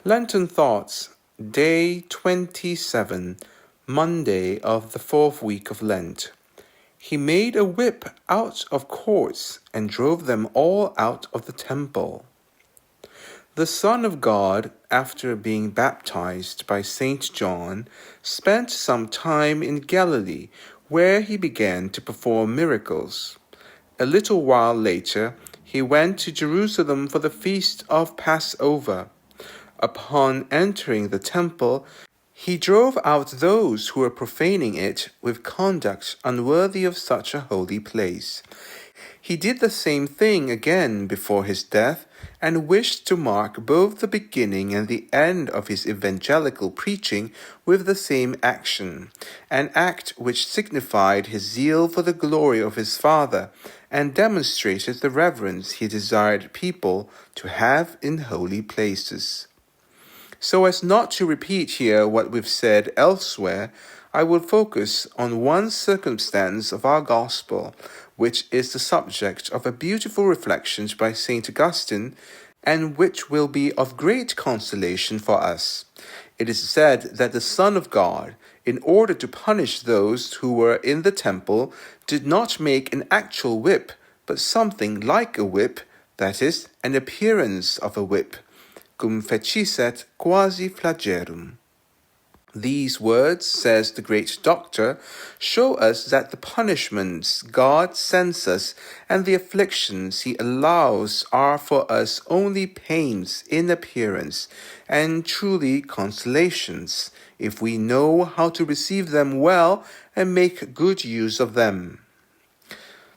Lenten Thoughts, Day 27, Monday of the 4th week of Lent. He made a whip out of cords and drove them all out of the temple. The Son of God, after being baptized by St. John, spent some time in Galilee, where he began to perform miracles. A little while later, he went to Jerusalem for the feast of Passover. Upon entering the temple, he drove out those who were profaning it with conduct unworthy of such a holy place. He did the same thing again before his death, and wished to mark both the beginning and the end of his evangelical preaching with the same action, an act which signified his zeal for the glory of his Father, and demonstrated the reverence he desired people to have in holy places. So as not to repeat here what we've said elsewhere, I will focus on one circumstance of our Gospel, which is the subject of a beautiful reflection by St. Augustine, and which will be of great consolation for us. It is said that the Son of God, in order to punish those who were in the temple, did not make an actual whip, but something like a whip, that is, an appearance of a whip. Cum fecissent quasi flagelum. These words, says the great doctor, show us that the punishments God sends us and the afflictions he allows are for us only pains in appearance, and truly consolations, if we know how to receive them well and make good use of them.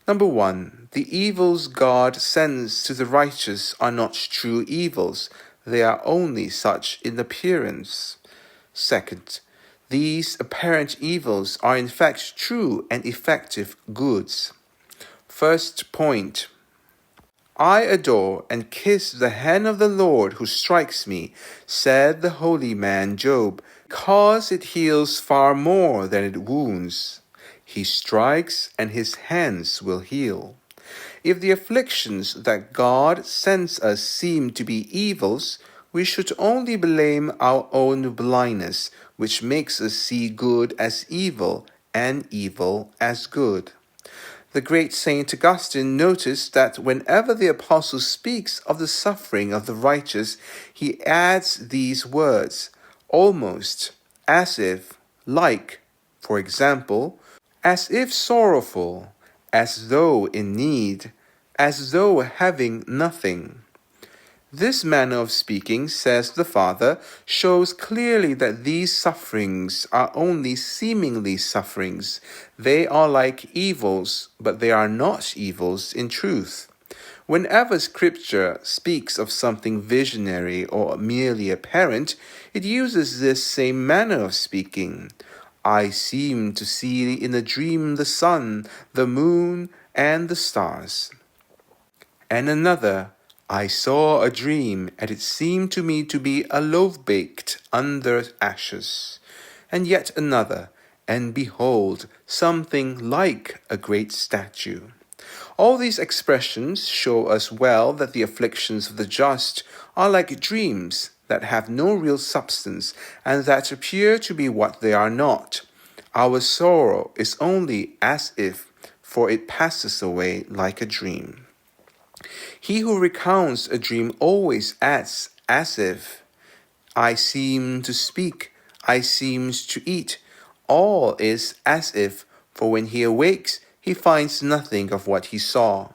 Number 1. The evils God sends to the righteous are not true evils. They are only such in appearance. Second, these apparent evils are in fact true and effective goods. First point. I adore and kiss the hand of the Lord who strikes me, said the holy man Job, because it heals far more than it wounds. He strikes and his hands will heal. If the afflictions that God sends us seem to be evils, we should only blame our own blindness, which makes us see good as evil and evil as good. The great Saint Augustine noticed that whenever the apostle speaks of the suffering of the righteous, he adds these words, almost, as if, like, for example, as if sorrowful, as though in need, as though having nothing. This manner of speaking, says the Father, shows clearly that these sufferings are only seemingly sufferings. They are like evils, but they are not evils in truth. Whenever Scripture speaks of something visionary or merely apparent, it uses this same manner of speaking. I seem to see in a dream the sun, the moon, and the stars. And another, I saw a dream, and it seemed to me to be a loaf baked under ashes. And yet another, and behold, something like a great statue. All these expressions show us well that the afflictions of the just are like dreams that have no real substance and that appear to be what they are not. Our sorrow is only as if, for it passes away like a dream. He who recounts a dream always adds as if. I seem to speak, I seem to eat. All is as if, for when he awakes, he finds nothing of what he saw.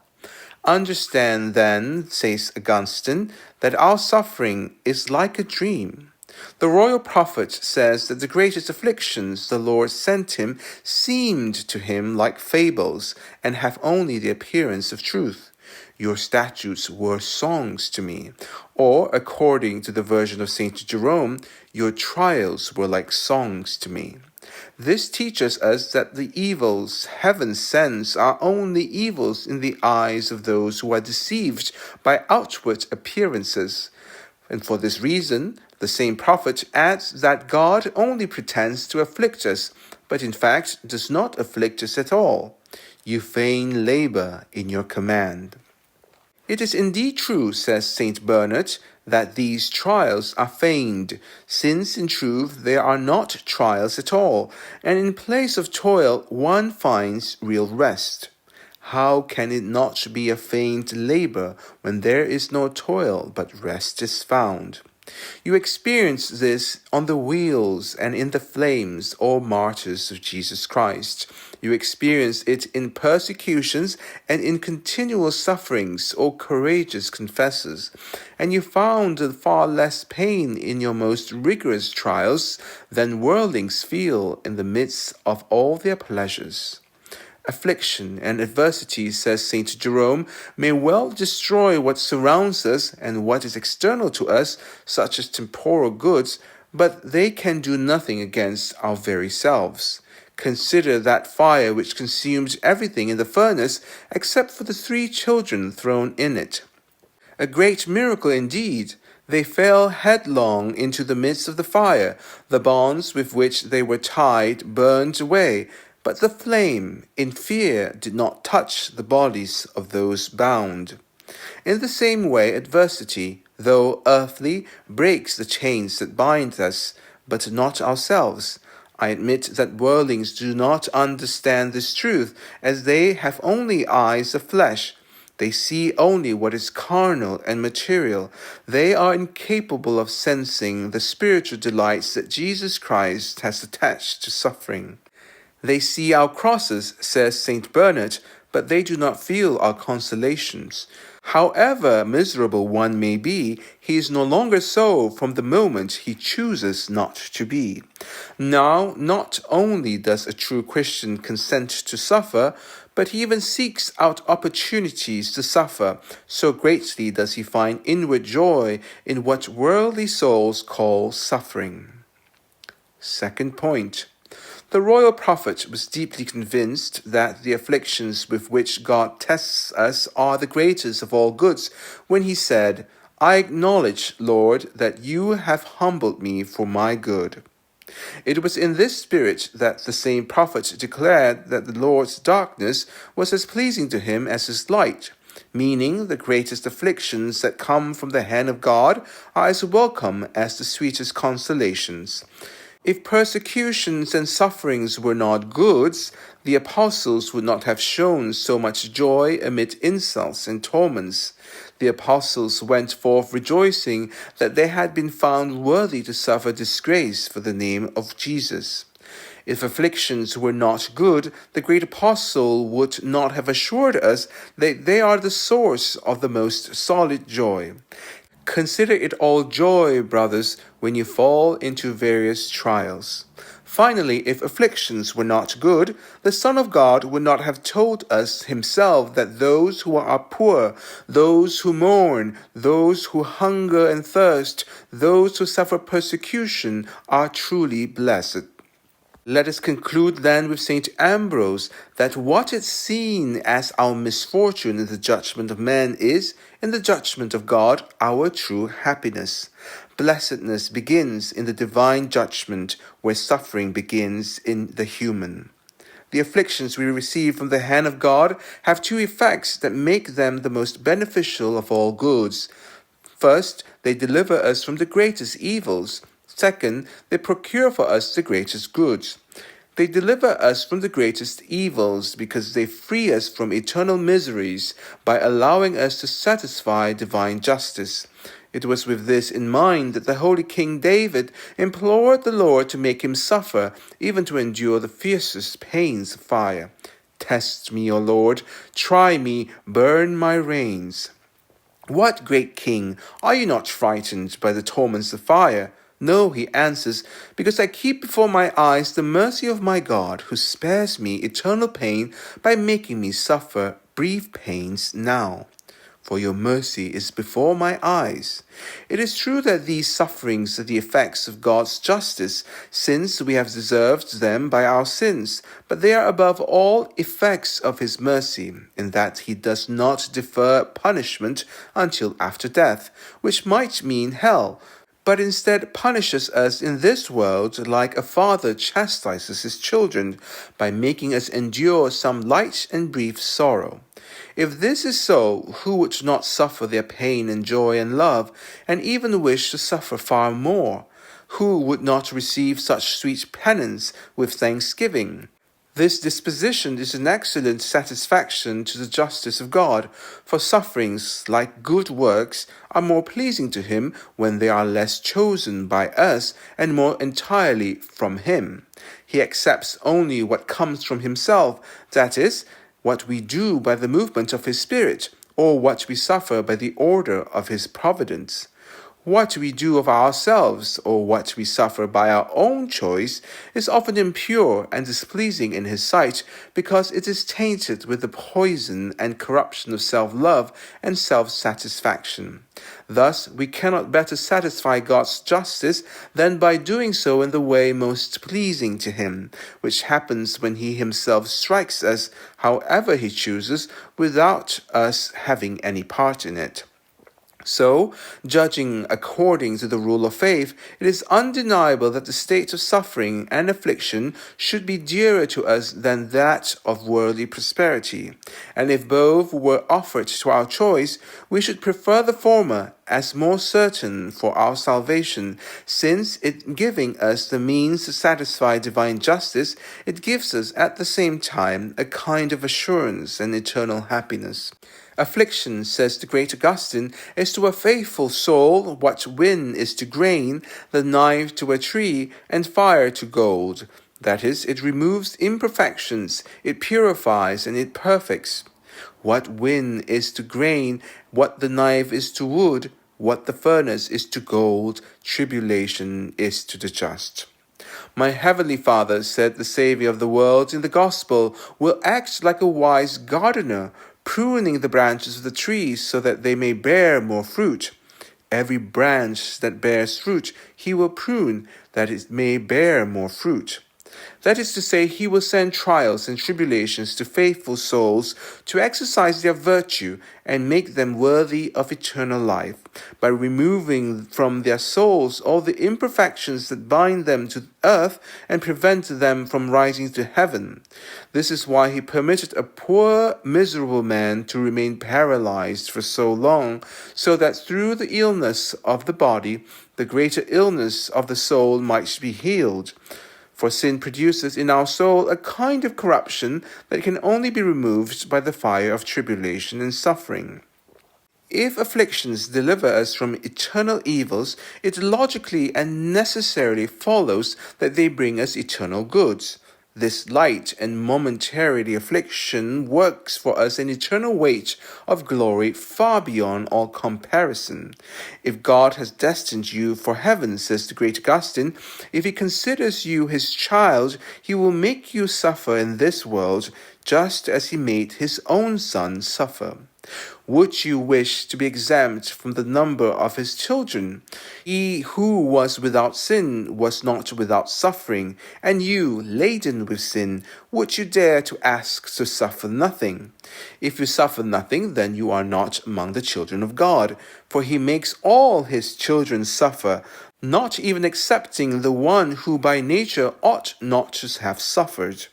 Understand then, says Augustine, that our suffering is like a dream. The royal prophet says that the greatest afflictions the Lord sent him seemed to him like fables, and have only the appearance of truth. Your statutes were songs to me. Or, according to the version of St. Jerome, your trials were like songs to me. This teaches us that the evils heaven sends are only evils in the eyes of those who are deceived by outward appearances. And for this reason, the same prophet adds that God only pretends to afflict us, but in fact does not afflict us at all. You feign labor in your command. It is indeed true, says St. Bernard, that these trials are feigned, since in truth they are not trials at all, and in place of toil one finds real rest. How can it not be a feigned labor when there is no toil, but rest is found? You experience this on the wheels and in the flames, O martyrs of Jesus Christ. You experience it in persecutions and in continual sufferings, O courageous confessors. And you found far less pain in your most rigorous trials than worldlings feel in the midst of all their pleasures. Affliction and adversity, says St. Jerome, may well destroy what surrounds us and what is external to us, such as temporal goods, but they can do nothing against our very selves. Consider that fire which consumed everything in the furnace except for the 3 children thrown in it. A great miracle indeed. They fell headlong into the midst of the fire. The bonds with which they were tied burned away, but the flame, in fear, did not touch the bodies of those bound. In the same way, adversity, though earthly, breaks the chains that bind us, but not ourselves. I admit that worldlings do not understand this truth, as they have only eyes of flesh. They see only what is carnal and material. They are incapable of sensing the spiritual delights that Jesus Christ has attached to suffering. They see our crosses, says St. Bernard, but they do not feel our consolations. However miserable one may be, he is no longer so from the moment he chooses not to be. Now, not only does a true Christian consent to suffer, but he even seeks out opportunities to suffer. So greatly does he find inward joy in what worldly souls call suffering. Second point. The royal prophet was deeply convinced that the afflictions with which God tests us are the greatest of all goods when he said, I acknowledge, Lord, that you have humbled me for my good. It was in this spirit that the same prophet declared that the Lord's darkness was as pleasing to him as his light, meaning the greatest afflictions that come from the hand of God are as welcome as the sweetest consolations. If persecutions and sufferings were not goods, the apostles would not have shown so much joy amid insults and torments. The apostles went forth rejoicing that they had been found worthy to suffer disgrace for the name of Jesus. If afflictions were not good, the great apostle would not have assured us that they are the source of the most solid joy. Consider it all joy, brothers, when you fall into various trials. Finally, if afflictions were not good, the Son of God would not have told us himself that those who are poor, those who mourn, those who hunger and thirst, those who suffer persecution are truly blessed. Let us conclude then with St. Ambrose that what is seen as our misfortune in the judgment of man is, in the judgment of God, our true happiness. Blessedness begins in the divine judgment, where suffering begins in the human. The afflictions we receive from the hand of God have 2 effects that make them the most beneficial of all goods. First, they deliver us from the greatest evils. Second, they procure for us the greatest goods. They deliver us from the greatest evils because they free us from eternal miseries by allowing us to satisfy divine justice. It was with this in mind that the holy King David implored the Lord to make him suffer, even to endure the fiercest pains of fire. Test me, O Lord, try me, burn my reins. What great king, are you not frightened by the torments of fire? No, he answers, because I keep before my eyes the mercy of my God, who spares me eternal pain by making me suffer brief pains now. For your mercy is before my eyes. It is true that these sufferings are the effects of God's justice, since we have deserved them by our sins, but they are above all effects of his mercy, in that he does not defer punishment until after death, which might mean hell, but instead punishes us in this world like a father chastises his children by making us endure some light and brief sorrow. If this is so, who would not suffer their pain and joy and love, and even wish to suffer far more? Who would not receive such sweet penance with thanksgiving? This disposition is an excellent satisfaction to the justice of God, for sufferings, like good works, are more pleasing to him when they are less chosen by us and more entirely from him. He accepts only what comes from himself, that is, what we do by the movement of his Spirit, or what we suffer by the order of his providence. What we do of ourselves, or what we suffer by our own choice, is often impure and displeasing in his sight, because it is tainted with the poison and corruption of self-love and self-satisfaction. Thus, we cannot better satisfy God's justice than by doing so in the way most pleasing to him, which happens when he himself strikes us however he chooses, without us having any part in it. So, judging according to the rule of faith, it is undeniable that the state of suffering and affliction should be dearer to us than that of worldly prosperity. And if both were offered to our choice, we should prefer the former as more certain for our salvation, since it giving us the means to satisfy divine justice, it gives us at the same time a kind of assurance and eternal happiness. Affliction, says the great Augustine, is to a faithful soul what wind is to grain, the knife to a tree, and fire to gold. That is, it removes imperfections, it purifies, and it perfects. What wind is to grain, what the knife is to wood, what the furnace is to gold, tribulation is to the just. My heavenly Father, said the Saviour of the world in the Gospel, will act like a wise gardener, pruning the branches of the trees so that they may bear more fruit. Every branch that bears fruit he will prune, that it may bear more fruit. That is to say, he will send trials and tribulations to faithful souls to exercise their virtue and make them worthy of eternal life, by removing from their souls all the imperfections that bind them to earth and prevent them from rising to heaven. This is why he permitted a poor, miserable man to remain paralyzed for so long, so that through the illness of the body, the greater illness of the soul might be healed. For sin produces in our soul a kind of corruption that can only be removed by the fire of tribulation and suffering. If afflictions deliver us from eternal evils, it logically and necessarily follows that they bring us eternal goods. This light and momentary affliction works for us an eternal weight of glory far beyond all comparison. If God has destined you for heaven, says the great Augustine, if he considers you his child, he will make you suffer in this world, just as he made his own Son suffer. Would you wish to be exempt from the number of his children? He who was without sin was not without suffering, and you, laden with sin, would you dare to ask to suffer nothing? If you suffer nothing, then you are not among the children of God, for he makes all his children suffer, not even excepting the one who by nature ought not to have suffered.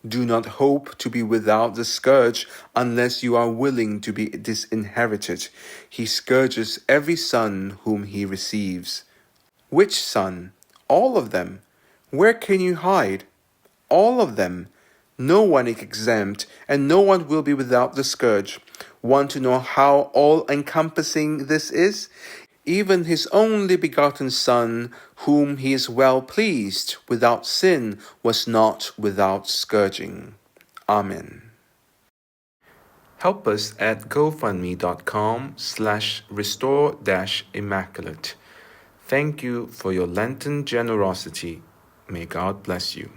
Do not hope to be without the scourge unless you are willing to be disinherited. He scourges every son whom he receives. Which son? All of them. Where can you hide? All of them. No one is exempt, and no one will be without the scourge. Want to know how all-encompassing this is? Even his only begotten Son, whom he is well pleased, without sin, was not without scourging. Amen. Help us at gofundme.com/restore-immaculate. Thank you for your Lenten generosity. May God bless you.